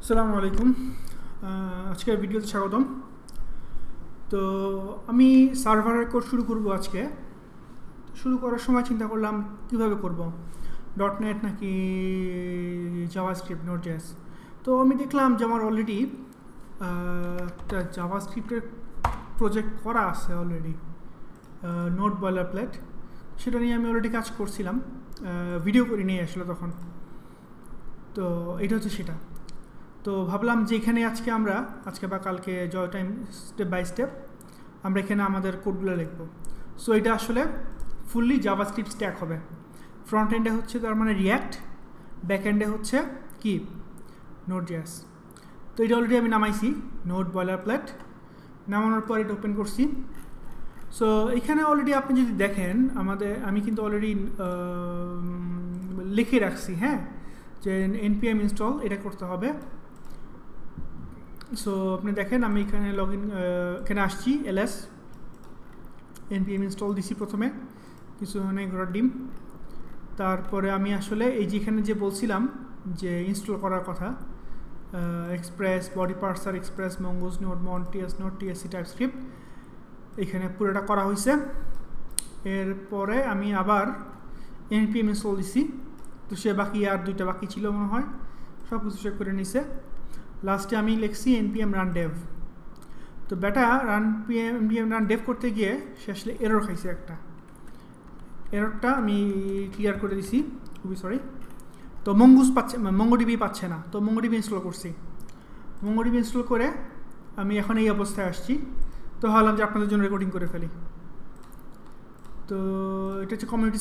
আসসালামু আলাইকুম। আজকের ভিডিওতে স্বাগতম। তো আমি সার্ভারের কোড শুরু করব আজকে। শুরু করার সময় চিন্তা করলাম কিভাবে করব, .NET নাকি জাভাস্ক্রিপ্ট, NodeJS। তো আমি দেখলাম যে আমার অলরেডি একটা জাভাস্ক্রিপ্টের প্রজেক্ট করা আছে অলরেডি, নোড বয়লার প্লেট। সেটা নিয়ে আমি অলরেডি কাজ করছিলাম, ভিডিও করে নিয়ে আসলে তখন। তো এটা হচ্ছে সেটা। তো ভাবলাম যে এখানে আজকে বা কালকে জয় টাইম স্টেপ বাই স্টেপ আমরা এখানে আমাদের কোডগুলো লিখব। সো এটা আসলে ফুললি জাভাস্ক্রিপ্ট স্ট্যাক হবে। ফ্রন্ট এন্ডে হচ্ছে তার মানে রিয়াক্ট, ব্যাক এন্ডে হচ্ছে কি NodeJS। তো এটা অলরেডি আমি নামাইছি, নোড বয়লার প্লেট। নামানোর পর এটা ওপেন করছি। সো এখানে অলরেডি আপনি যদি দেখেন আমি কিন্তু অলরেডি লিখে রাখছি, হ্যাঁ, যে npm ইনস্টল এটা করতে হবে। সো আপনি দেখেন আমি এখানে এখানে আসছি, ls npm ইনস্টল দিছি প্রথমে, কিছু নেই ঘোড়ার ডিম। তারপরে আমি আসলে এই যেখানে যে বলছিলাম যে ইনস্টল করার কথা, express, body parser, express, mongoose node, TS node, TSC, TypeScript, এখানে পুরোটা করা হয়েছে। এরপরে আমি আবার npm ইনস্টল দিছি। তো সে বাকি আর দুইটা বাকি ছিল মনে হয়, সব কিছু চেক করে নিছে। লাস্টে আমি লিখছি npm run dev। তো বেটা npm run dev করতে গিয়ে সে আসলে এরর খাইছে একটা। এররটা আমি ক্লিয়ার করে দিছি, খুবই সরি। তো মঙ্গোডিবি পাচ্ছে না। তো মঙ্গোডিবি ইনস্টল করছি। মঙ্গোডিবি ইনস্টল করে আমি এখন এই অবস্থায় আসছি। তো ভাবলাম যে আপনাদের জন্য রেকর্ডিং করে ফেলি। তো এটা হচ্ছে কমিউনিটি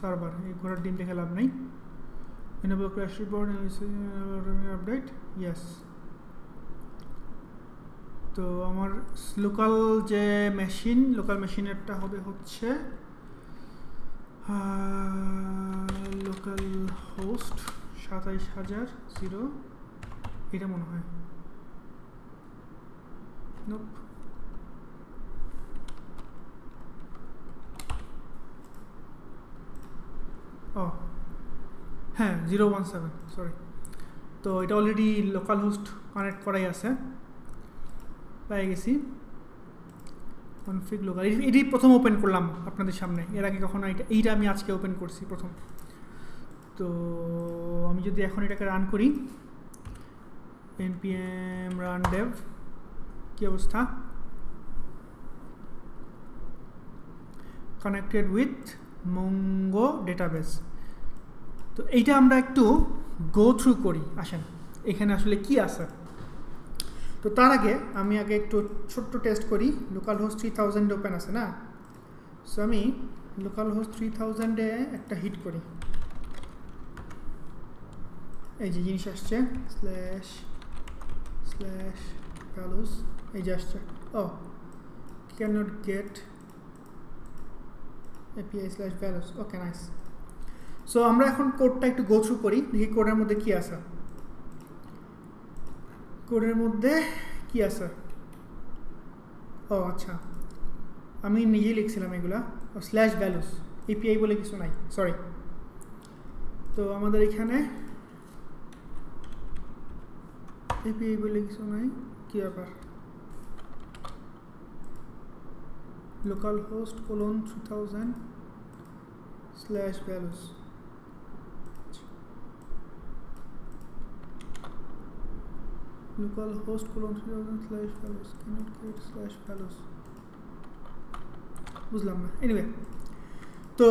সার্ভার, এই ঘোড়ার ডিম দেখে লাভ নেই। enable crash report update, yes। তো আমার লোকাল মেশিনেরটা হবে হচ্ছে লোকাল হোস্ট 27000, এটা মনে হয়, নোপ, ও হ্যাঁ 017, সরি। তো এটা অলরেডি লোকাল হোস্ট কানেক্ট করাই আছে, পেয়ে গেছি। কনফিগ লোকাল, এটি প্রথম ওপেন করলাম আপনাদের সামনে, এর আগে কখনো এইটা আমি আজকে ওপেন করছি প্রথম। তো আমি যদি এখন এটাকে রান করি, npm run dev, কি অবস্থা, কানেক্টেড উইথ মঙ্গো ডেটাবেস। তো এইটা আমরা একটু গো থ্রু করি, আসেন এখানে আসলে কি আছে। তো তার আগে আমি একটু ছোট্ট টেস্ট করি। লোকাল হোস্ট 3000 ওপেন আছে না, সো আমি লোকাল হোস্ট 3000-এ একটা হিট করি। এই যে জিনিস আসছে /values, এই যে আসছে, ও cannot get API/values, okay nice. So আমরা এখন কোডটা একটু গো থ্রু করি, দেখি কোডের মধ্যে কি আছে। ও আচ্ছা, আমি নিজেই লিখছিলাম এগুলা, /values, API বলে কিছু নাই, সরি। তো আমাদের এখানে API বলে কিছু নাই, কি ব্যাপার, local host :3000/values, local host :3000/values, cannot get /values, বুঝলাম না। এনিওয়ে, তো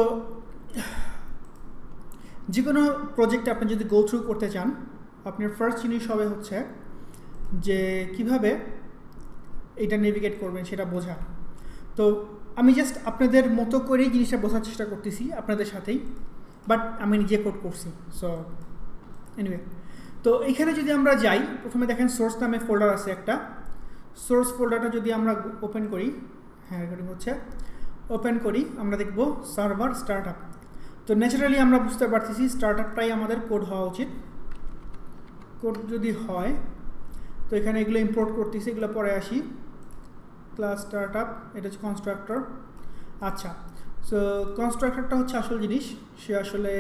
যে কোনো প্রজেক্টে আপনি যদি গো থ্রু করতে চান, আপনার ফার্স্ট জিনিস হবে হচ্ছে যে কিভাবে এটা নেভিগেট করবেন সেটা বোঝা। তো আমি জাস্ট আপনাদের মতো করেই জিনিসটা বোঝার চেষ্টা করতেছি আপনাদের সাথেই, বাট আমি নিজে কোড করছি। সো এনিওয়ে, তো এখানে যদি আমরা যাই, প্রথমে দেখেন সোর্স নামে ফোল্ডার আছে একটা। সোর্স ফোল্ডারটা যদি আমরা ওপেন করি, হ্যাঁ রেকর্ডিং হচ্ছে, ওপেন করি, আমরা দেখব সার্ভার স্টার্টআপ। তো ন্যাচারালি আমরা বুঝতে পারতেছি স্টার্টআপটাই আমাদের কোড হওয়া উচিত। কোড যদি হয়, তো এখানে এগুলো ইম্পোর্ট করতেছি, এগুলো পরে আসি। ক্লাস স্টার্টআপ, এটা হচ্ছে কনস্ট্রাক্টর। আচ্ছা, সো কনস্ট্রাক্টরটা হচ্ছে আসল জিনিস। সে আসলে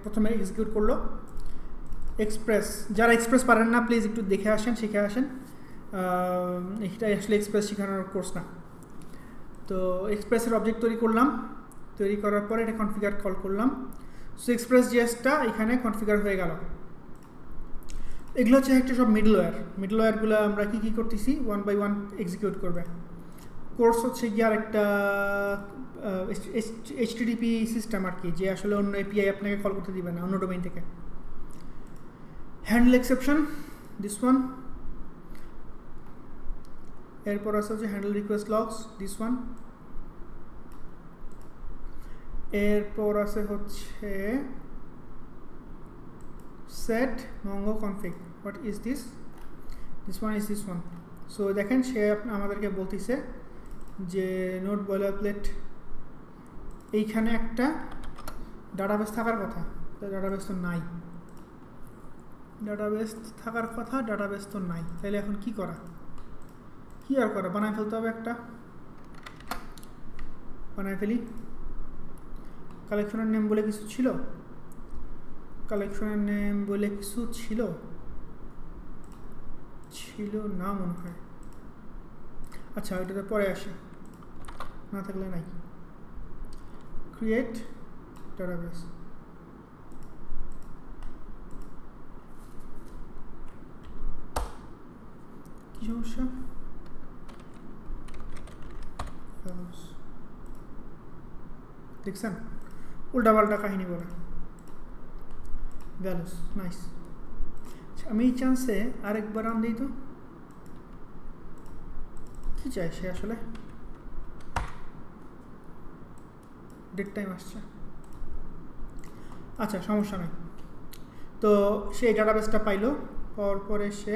প্রথমে এক্সিকিউট করলো এক্সপ্রেস। যারা এক্সপ্রেস পারেন না প্লিজ একটু দেখে আসেন, শিখে আসেন। এটা আসলে এক্সপ্রেস শেখানোর কোর্স না। তো এক্সপ্রেসের অবজেক্ট তৈরি করলাম, তৈরি করার পরে এটা কনফিগার কল করলাম। সো এক্সপ্রেস জিএসটা এখানে কনফিগার হয়ে গেল। এগুলো হচ্ছে একটা সব মিডলওয়্যারগুলো আমরা কি করতেছি ওয়ান বাই ওয়ান এক্সিকিউট করবে। কোর্স হচ্ছে গিয়ে আর একটা এইচটিটিপি সিস্টেম আর কি, যে আসলে অন্য এপিআই আপনাকে কল করতে দিবে না অন্য ডোমেইন থেকে। Handle exception, this one. এরপর আছে হচ্ছে handle request logs, this one. এরপর আছে হচ্ছে set mongo config, what is this one is this one. so দেখেন সে আমাদেরকে বলতেছে যে নোড বয়লারপ্লেট এইখানে একটা ডাটাবেস থাকার কথা, তো ডাটাবেস তো নাই, ডাটাবেস থাকার কথা, ডাটাবেস তো নাই। তাহলে এখন কি করা, কি আর করা, বানায় ফেলতে হবে একটা, বানায় ফেলি। কালেকশনের নেম বলে কিছু ছিল, কালেকশনের নেম বলে কিছু ছিল না মনে হয়। আচ্ছা ওইটাতে পরে আসে, না থাকলে নাই। ক্রিয়েট ডাটাবেস, কি সমস্যা, দেখছেন উল্টাপাল্টা কাহিনী বলে। Values, nice. আমি এই চান্সে আরেকবার রান দিই তো, কি চাই সে আসলে, ডেট টাইম আসছে। আচ্ছা সমস্যা নাই। তো সে এই ডাটাবেসটা পাইলো, পাওয়ার পরে সে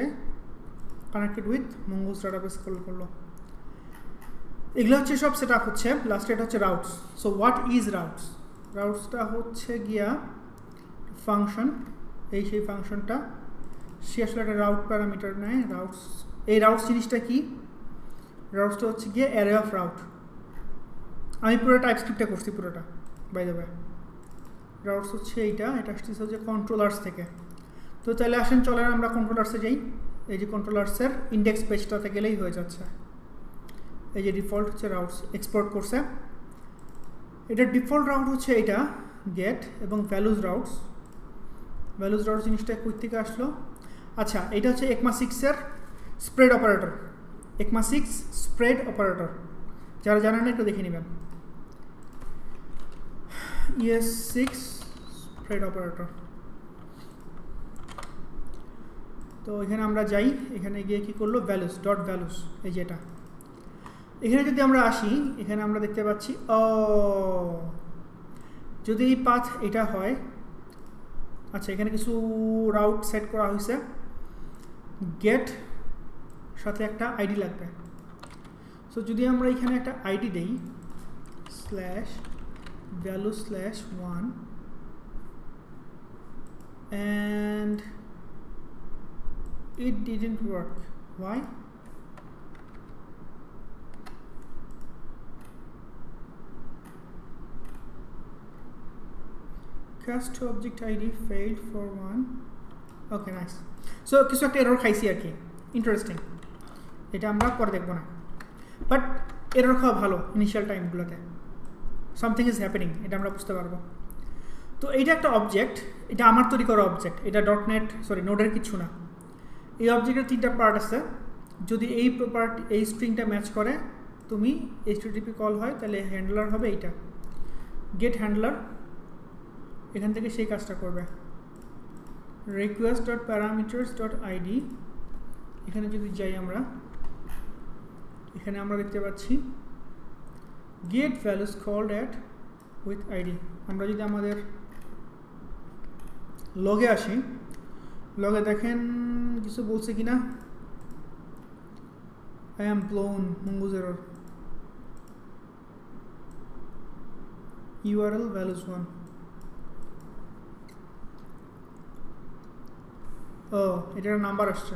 কানেক্টেড উইথ মঙ্গোস ডাটাবেস কল করলো। এগুলো হচ্ছে সব সেট আপ হচ্ছে। লাস্টে এটা হচ্ছে routes. So what is routes? রাউটসটা হচ্ছে গিয়া ফাংশন, এই সেই ফাংশনটা সে আসলে একটা রাউট প্যারামিটার নেয়। রাউটস, এই রাউটস জিনিসটা কি, রাউটসটা হচ্ছে গিয়ে অ্যারে অফ রাউট। আমি পুরো টাইপস্ক্রিপ্টটা করছি পুরোটা, বাই দ্য ওয়ে। রাউটস হচ্ছে এইটা, এটা আসছে হচ্ছে কন্ট্রোলার্স থেকে। তো তাহলে আসেন চলেন আমরা কন্ট্রোলার্সে যাই। এই যে কন্ট্রোলার্সের ইন্ডেক্স পেজটাতে গেলেই হয়ে যাচ্ছে। এই যে ডিফল্ট হচ্ছে রাউটস এক্সপোর্ট করছে, এটা ডিফল্ট রাউট হচ্ছে এইটা গেট এবং ভ্যালুজ রাউটস। ভ্যালুজ রাউটস জিনিসটা কই থেকে আসলো? আচ্ছা এটা হচ্ছে ECMA 6 এর spread operator. ECMA 6 spread operator, যারা জানেন না একটু দেখে নেবেন। ES6 spread operator. তো এখানে আমরা যাই, এখানে গিয়ে কি করলো, ভ্যালুস ডট ভ্যালুস, এই যেটা এখানে যদি আমরা আসি, এখানে আমরা দেখতে পাচ্ছি যদি এই পাথ এটা হয়। আচ্ছা এখানে কিছু রাউট সেট করা হয়েছে, গেট সাথে একটা আইডি লাগবে। সো যদি আমরা এখানে একটা আইডি দেই /value/1 and it didn't work. Why? Cast to object ID failed for 1. Okay, nice. So কিছু একটা এরর খাইছি আর কি, ইন্টারেস্টিং। এটা আমরা পরে দেখব না, বাট এরর খাওয়া ভালো ইনিশিয়াল টাইমগুলোতে। সামথিং ইজ হ্যাপেনিং, এটা আমরা বুঝতে পারবো। তো এইটা একটা অবজেক্ট, এটা আমার তৈরি করা অবজেক্ট, এটা নোডের কিছু না। এই অবজেক্টের 3টা পার্ট আছে। যদি এই প্রপার্টি এই স্ট্রিংটা ম্যাচ করে তুমি HTTP কল হয়, তাহলে হ্যান্ডলার হবে এইটা গেট হ্যান্ডলার। এখান থেকে সেই কাজটা করবে request.parameters.id। এখানে যদি যাই আমরা, এখানে আমরা দেখতে পাচ্ছি get values called at with id। আমরা যদি আমাদের লগে আসি, লগে দেখেন কিছু বলছে কিনা, I am blown, mongoose error, URL values1। ও এটার নাম্বার আসছে,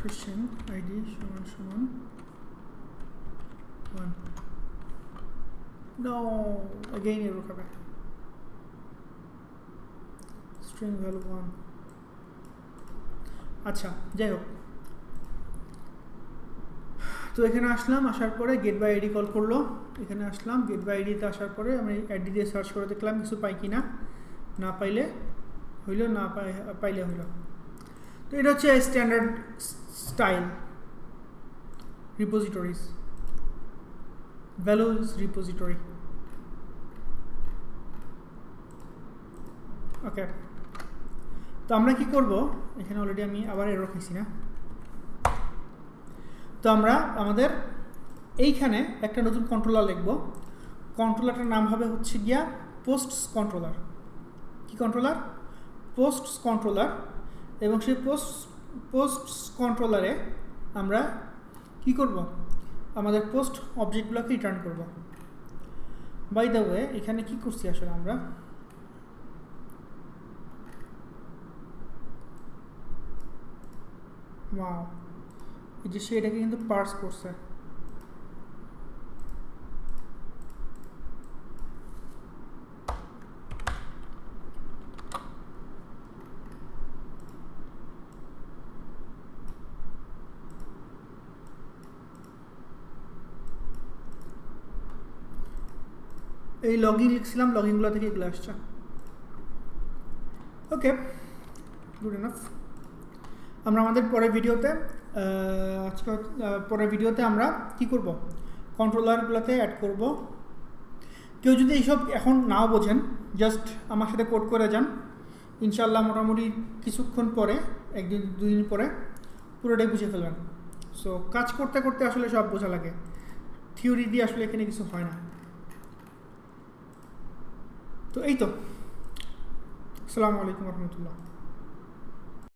Christian ID সমান 1 no again error হবে string value 1 আচ্ছা যাই হোক তো এখানে আসলাম আসার পরে get by id কল করলো এখানে আসলাম get by id তে আসার পরে আমি id দিয়ে সার্চ করে দেখলাম কিছু পাই কিনা না পাইলে হইলো না পাইলে হইলো তো এটা হচ্ছে standard style repositories values repository ওকে তো আমরা কি করব এখানে অলরেডি আমি আবার এরর খাইছি না তো আমরা আমাদের এইখানে একটা নতুন কন্ট্রোলার লিখব কন্ট্রোলারটার নাম হবে হচ্ছে গিয়া পোস্টস কন্ট্রোলার কি কন্ট্রোলার পোস্টস কন্ট্রোলার এবং সেই পোস্টস কন্ট্রোলারে আমরা কি করব আমাদের পোস্ট অবজেক্টগুলোকে রিটার্ন করব বাই দ্য ওয়ে এখানে কি করছি আসলে আমরা ওয়াও এই যে সেটাকে কিন্তু পার্স করছে এই লগইন লিখছিলাম লগইনগুলো থেকে এগুলো আসছে ওকে গুড এনাফ আমরা আমাদের পরের ভিডিওতে আজকে পরের ভিডিওতে আমরা কি করব কন্ট্রোলারগুলোতে অ্যাড করব কেউ যদি এইসব এখন নাও বোঝেন জাস্ট আমার সাথে কোড করে যান ইনশাআল্লাহ মোটামুটি কিছুক্ষণ পরে একদিন দুদিন পরে পুরোটাই বুঝে ফেলবেন সো কাজ করতে করতে আসলে সব বোঝা লাগে থিওরি দিয়ে আসলে এখানে কিছু হয় না তো এই তো আসসালামু আলাইকুম রহমতুল্লাহ